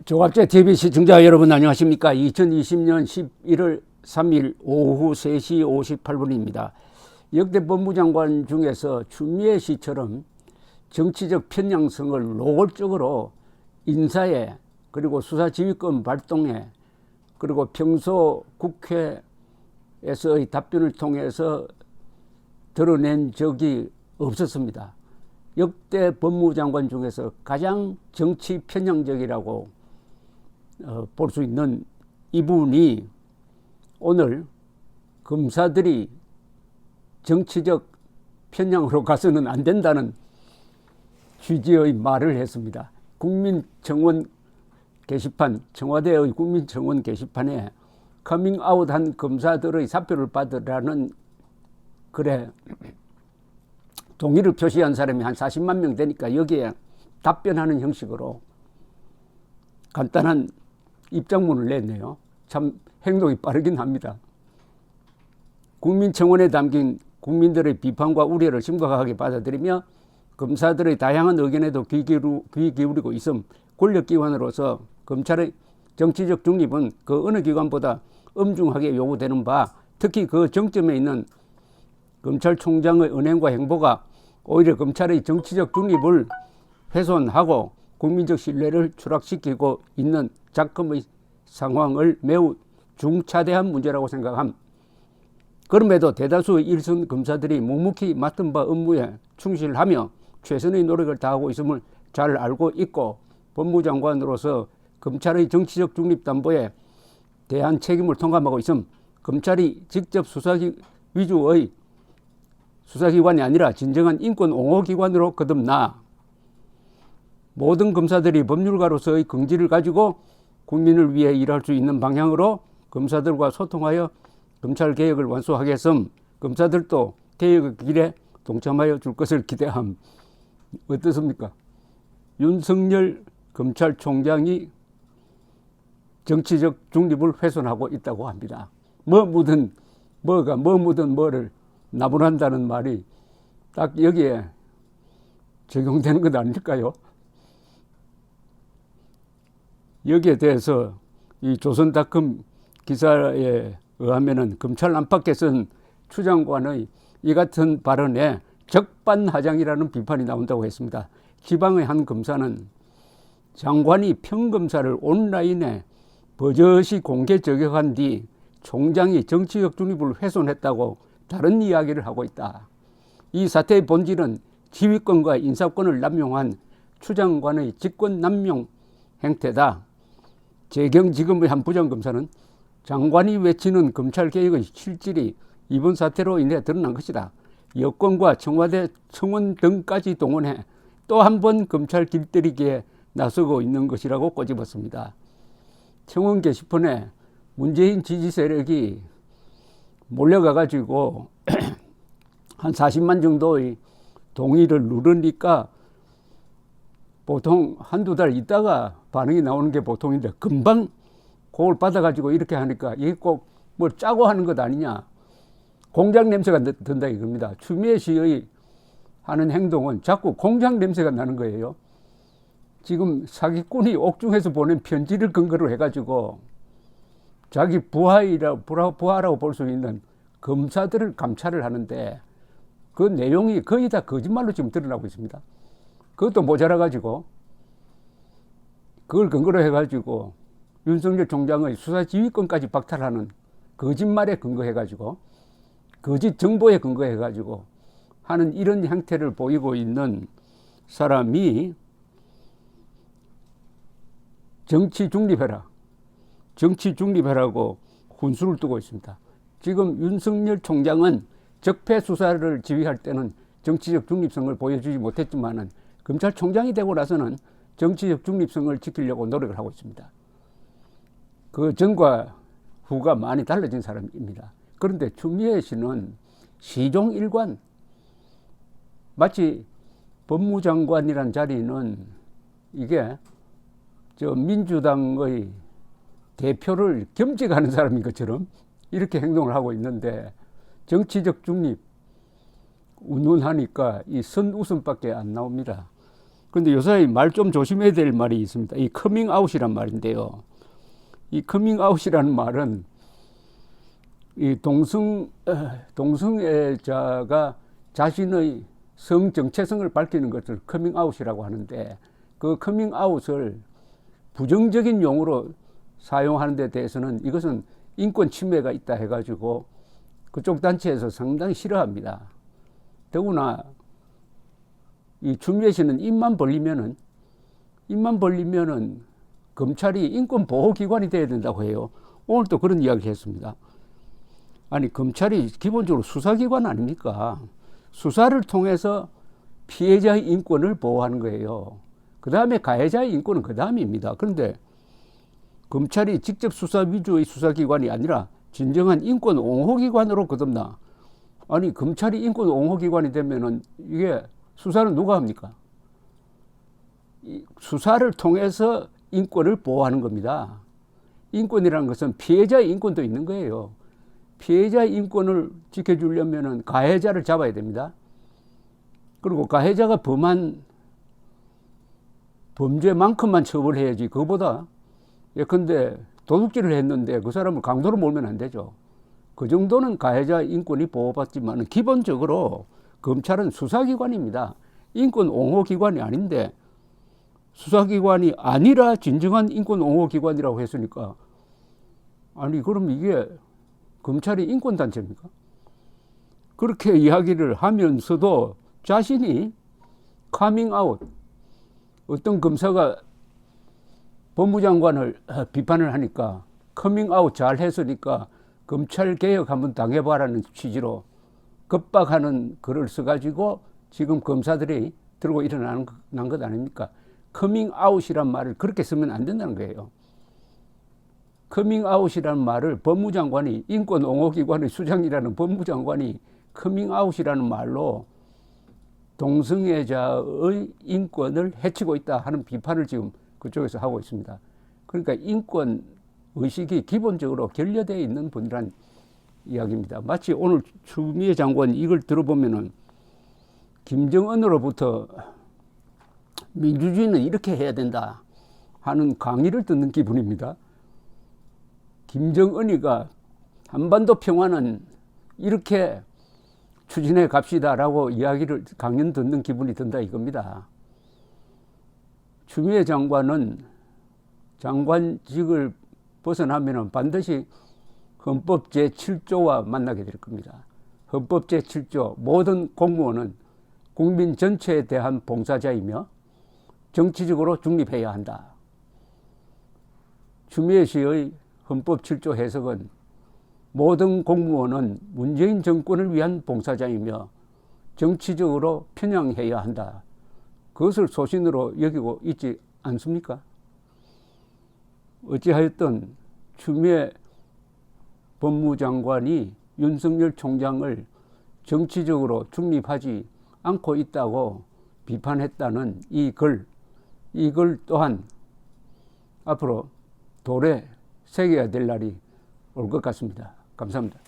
조갑제 TV 시청자 여러분 안녕하십니까. 2020년 11월 3일 오후 3시 58분입니다. 역대 법무장관 중에서 추미애 씨처럼 정치적 편향성을 노골적으로 인사에 그리고 수사지휘권 발동에 그리고 평소 국회에서의 답변을 통해서 드러낸 적이 없었습니다. 역대 법무장관 중에서 가장 정치 편향적이라고 볼 수 있는 이분이 오늘 검사들이 정치적 편향으로 가서는 안 된다는 취지의 말을 했습니다. 국민청원 게시판, 청와대의 국민청원 게시판에 커밍아웃한 검사들의 사표를 받으라는 글에 동의를 표시한 사람이 한 40만 명 되니까 여기에 답변하는 형식으로 간단한 입장문을 냈네요. 참 행동이 빠르긴 합니다. 국민청원에 담긴 국민들의 비판과 우려를 심각하게 받아들이며 검사들의 다양한 의견에도 귀 기울이고 있음 권력기관으로서 검찰의 정치적 중립은 그 어느 기관보다 엄중하게 요구되는 바, 특히 그 정점에 있는 검찰총장의 언행과 행보가 오히려 검찰의 정치적 중립을 훼손하고 국민적 신뢰를 추락시키고 있는 작금의 상황을 매우 중차대한 문제라고 생각함. 그럼에도 대다수의 일선 검사들이 묵묵히 맡은 바 업무에 충실하며 최선의 노력을 다하고 있음을 잘 알고 있고 법무장관으로서 검찰의 정치적 중립 담보에 대한 책임을 통감하고 있음. 검찰이 직접 위주의 수사기관이 아니라 진정한 인권 옹호기관으로 거듭나 모든 검사들이 법률가로서의 긍지를 가지고 국민을 위해 일할 수 있는 방향으로 검사들과 소통하여 검찰개혁을 완수하겠음. 검사들도 개혁의 길에 동참하여 줄 것을 기대함. 어떻습니까? 윤석열 검찰총장이 정치적 중립을 훼손하고 있다고 합니다. 뭐 묻은 뭐를 나무란다는 말이 딱 여기에 적용되는 것 아닐까요? 여기에 대해서 이 조선닷컴 기사에 의하면은 검찰 안팎에 쓴 추 장관의 이 같은 발언에 적반하장이라는 비판이 나온다고 했습니다. 지방의 한 검사는 장관이 평검사를 온라인에 버젓이 공개 저격한 뒤 총장이 정치적 중립을 훼손했다고 다른 이야기를 하고 있다. 이 사태의 본질은 지휘권과 인사권을 남용한 추 장관의 직권 남용 행태다. 재경지검의 한 부장검사는 장관이 외치는 검찰개혁의 실질이 이번 사태로 인해 드러난 것이다. 여권과 청와대 청원 등까지 동원해 또 한 번 검찰 길들이기에 나서고 있는 것이라고 꼬집었습니다. 청원 게시판에 문재인 지지 세력이 몰려가가지고 한 40만 정도의 동의를 누르니까 보통 한두 달 있다가 반응이 나오는 게 보통인데 금방 그걸 받아가지고 이렇게 하니까 이게 꼭 뭘 짜고 하는 것 아니냐. 공장 냄새가 든다 이겁니다. 추미애 씨의 하는 행동은 자꾸 공장 냄새가 나는 거예요. 지금 사기꾼이 옥중에서 보낸 편지를 근거로 해가지고 자기 부하라고 볼 수 있는 검사들을 감찰을 하는데 그 내용이 거의 다 거짓말로 지금 드러나고 있습니다. 그것도 모자라가지고 그걸 근거로 해가지고 윤석열 총장의 수사지휘권까지 박탈하는 거짓말에 근거해가지고 거짓 정보에 근거해가지고 하는 이런 형태를 보이고 있는 사람이 정치 중립해라고 훈수를 두고 있습니다. 지금 윤석열 총장은 적폐 수사를 지휘할 때는 정치적 중립성을 보여주지 못했지만은 검찰총장이 되고 나서는 정치적 중립성을 지키려고 노력을 하고 있습니다. 그 전과 후가 많이 달라진 사람입니다. 그런데 추미애 씨는 시종일관 마치 법무장관이란 자리는 이게 민주당의 대표를 겸직하는 사람인 것처럼 이렇게 행동을 하고 있는데 정치적 중립 운운하니까 이 선웃음밖에 안 나옵니다. 근데 요사이 말 좀 조심해야 될 말이 있습니다. 이 커밍아웃이란 말인데요. 이 커밍아웃이라는 말은 이 동성애자가 자신의 성 정체성을 밝히는 것을 커밍아웃이라고 하는데, 그 커밍아웃을 부정적인 용어로 사용하는 데 대해서는 이것은 인권 침해가 있다 해가지고 그쪽 단체에서 상당히 싫어합니다. 더구나 이 추미애 씨는 입만 벌리면은 검찰이 인권 보호기관이 돼야 된다고 해요. 오늘 또 그런 이야기를 했습니다. 아니, 검찰이 기본적으로 수사기관 아닙니까? 수사를 통해서 피해자의 인권을 보호하는 거예요. 그 다음에 가해자의 인권은 그 다음입니다. 그런데 검찰이 직접 수사 위주의 수사기관이 아니라 진정한 인권 옹호기관으로 거듭나. 아니, 검찰이 인권 옹호기관이 되면은 이게 수사는 누가 합니까? 수사를 통해서 인권을 보호하는 겁니다. 인권이라는 것은 피해자의 인권도 있는 거예요. 피해자의 인권을 지켜주려면은 가해자를 잡아야 됩니다. 그리고 가해자가 범한 범죄만큼만 처벌해야지, 그거보다 예컨대 도둑질을 했는데 그 사람을 강도로 몰면 안 되죠. 그 정도는 가해자 인권이 보호받지만 기본적으로 검찰은 수사기관입니다. 인권 옹호기관이 아닌데 수사기관이 아니라 진정한 인권 옹호기관이라고 했으니까, 아니 그럼 이게 검찰이 인권단체입니까? 그렇게 이야기를 하면서도 자신이 카밍아웃, 어떤 검사가 법무장관을 비판을 하니까 커밍아웃 잘 했으니까 검찰 개혁 한번 당해봐라는 취지로 겁박하는 글을 써가지고 지금 검사들이 들고 일어난 것 아닙니까? 커밍아웃이란 말을 그렇게 쓰면 안 된다는 거예요. 커밍아웃이라는 말을 법무장관이, 인권옹호기관의 수장이라는 법무장관이 커밍아웃이라는 말로 동성애자의 인권을 해치고 있다 하는 비판을 지금 그쪽에서 하고 있습니다. 그러니까 인권 의식이 기본적으로 결여되어 있는 분이란 이야기입니다. 마치 오늘 추미애 장관 이걸 들어보면은 김정은으로부터 민주주의는 이렇게 해야 된다 하는 강의를 듣는 기분입니다. 김정은이가 한반도 평화는 이렇게 추진해 갑시다라고 이야기를 강연 듣는 기분이 든다 이겁니다. 추미애 장관은 장관직을 벗어나면 반드시 헌법 제7조와 만나게 될 겁니다. 헌법 제7조, 모든 공무원은 국민 전체에 대한 봉사자이며 정치적으로 중립해야 한다. 추미애 씨의 헌법 7조 해석은 모든 공무원은 문재인 정권을 위한 봉사자이며 정치적으로 편향해야 한다. 그것을 소신으로 여기고 있지 않습니까? 어찌하였든 추미애 법무장관이 윤석열 총장을 정치적으로 중립하지 않고 있다고 비판했다는 이 글 또한 앞으로 돌에 새겨야 될 날이 올 것 같습니다. 감사합니다.